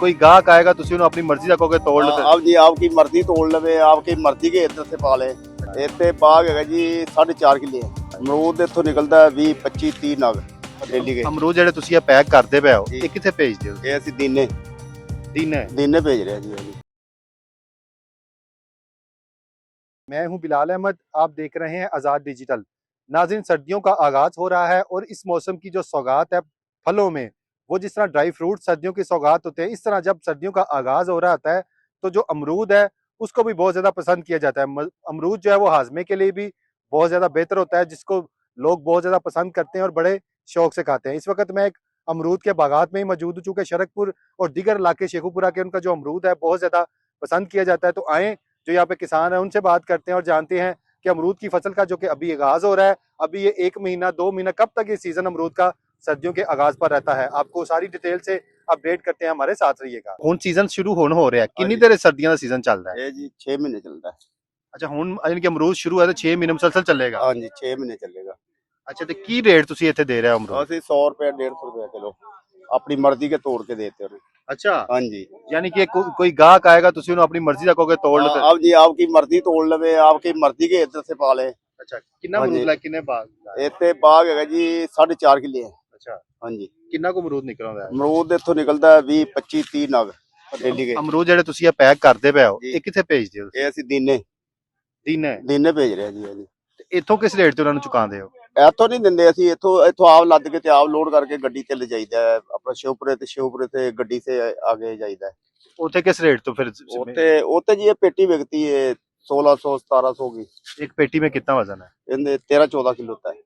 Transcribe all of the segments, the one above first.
कोई गाहक आएगा तुसी उन्हें अपनी मर्जी का कहोगे तोड़ लो। आप जी आपकी मर्जी तोड़ लवे, आपकी मर्जी के इधर से पा ले। इतने बाग है जी 4.5 किले अमरूद इतों निकलता है 20 25 30 नग डेली के। अमरूद जेडे तुसी ये पैक करते पे हो जी। ये किथे भेजदे हो? ये असि दीने दीने भेज रहे हैं जी। मैं हूं बिलाल अहमद, आप देख रहे हैं आज़ाद डिजिटल। नाज़रीन, सर्दियों का आगाज हो रहा है और इस मौसम की जो सौगात है फलों में, वो जिस तरह ड्राई फ्रूट सर्दियों की सौगात होते हैं, इस तरह जब सर्दियों का आगाज हो रहा होता है तो जो अमरूद है उसको भी बहुत ज्यादा पसंद किया जाता है। अमरूद जो है वो हाजमे के लिए भी बहुत ज्यादा बेहतर होता है, जिसको लोग बहुत ज्यादा पसंद करते हैं और बड़े शौक से खाते हैं। इस वक्त मैं एक अमरूद के बागात में ही मौजूद हूँ, चूंकि शरकपुर और दीगर इलाके शेखुपुरा के उनका जो अमरूद है बहुत ज्यादा पसंद किया जाता है। तो आए जो यहाँ पे किसान है उनसे बात करते हैं और जानते हैं कि अमरूद की फसल का जो कि अभी आगाज हो रहा है, अभी ये 1 महीना 2 महीना कब तक ये सीजन अमरूद का सर्दियों के आगाज पर रहता है। आपको सारी डिटेल से अपडेट करते हैं, हमारे साथ रहिएगा। हुन सीजन शुरू होने हो रहा है, कितनी देर सर्दियों का सीजन चल रहा है? ये जी 6 महीने चलता है। अच्छा, हुन यानी कि अमरूद शुरू है तो 6 महीने मुसलसल चलेगा। हाँ जी 6 महीने चलेगा। अच्छा, तो की रेट तुसी इत्थे दे रहे हो अमरूद? असि 100 रुपया 150 रुपया किलो अपनी मर्जी के तोड़ के देते हैं। अच्छा, हाँ जी। यानी कि कोई गाहक आएगा तुसी उन्हें अपनी मर्जी का कहोगे तोड़ लो। आप जी आपकी मर्जी तोड़ लवे, आपकी मर्जी के इधर से पा ले। अच्छा, कितना हाँ अमरूद जी। लाए, कितने बाग? इतने बाग है जी 4.5 किले। अच्छा, हाँ जी। कितना को अमरूद निकल रहा है? अमरूद इतों निकलता है 20 25 30 नग डेली के। अमरूद जेडे तुसी ये पैक करते पे हो जी। ये किथे भेजदे हो? ये असि दीने दीने भेज रहे हैं जी। इथों किस रेट ਤੇ ਉਹਨਾਂ ਨੂੰ ਚੁਕਾਉਂਦੇ ਹੋ? ਇੱਥੋਂ ਨਹੀਂ ਦਿੰਦੇ ਅਸੀਂ, ਇੱਥੋਂ ਆਪ ਲੱਦ ਕੇ ਤੇ ਆਪ ਲੋਡ ਕਰਕੇ ਗੱਡੀ ਤੇ ਲੈ ਜਾਈਦਾ ਹੈ ਆਪਣਾ ਸ਼ਿਵਪੁਰੇ ਤੇ ਗੱਡੀ से आगे जाइदा है। ਉੱਥੇ ਕਿਸ रेट तो फिर? ओते जी ये पेटी बिकती है 1600 1700 की। एक पेटी में कितना वजन है? इनमें 13 14 किलो होता है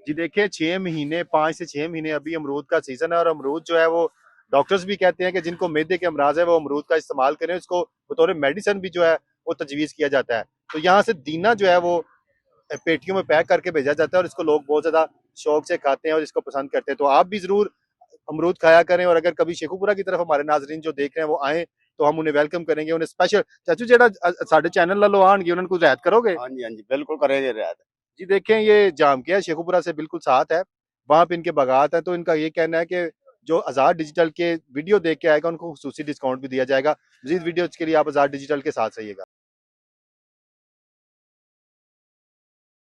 जी। देखिए 6 महीने 5 से 6 महीने अभी अमरूद का सीजन है और अमरूद जो है वो डॉक्टर्स भी कहते हैं कि जिनको मैदे के अमराज है वो अमरूद का इस्तेमाल करें, इसको बतौर मेडिसिन भी जो है वो तजवीज़ किया जाता है। तो यहाँ से दीना जो है वो पेटियों में पैक करके भेजा जाता है और इसको लोग बहुत ज्यादा शौक से खाते हैं और इसको पसंद करते हैं। तो आप भी जरूर अमरूद खाया करें और अगर कभी शेखुपुरा की तरफ हमारे नाजरीन जो देख रहे हैं वो आए तो हम उन्हें वेलकम करेंगे। उन्हें स्पेशल चाचू जेड़ा साडे चैनल नालों आएंगे उन्हें कुछ रियायत करोगे? हाँ जी बिल्कुल करेंगे रियायत। जी देखें, ये जाम किया शेखुपुरा से बिल्कुल साथ है, वहां पे इनके बागात है। तो इनका ये कहना है कि जो आज़ाद डिजिटल के वीडियो देख के आएगा उनको खुसूसी डिस्काउंट भी दिया जाएगा। मजीद वीडियो के लिए आप आज़ाद डिजिटल के साथ रहिएगा।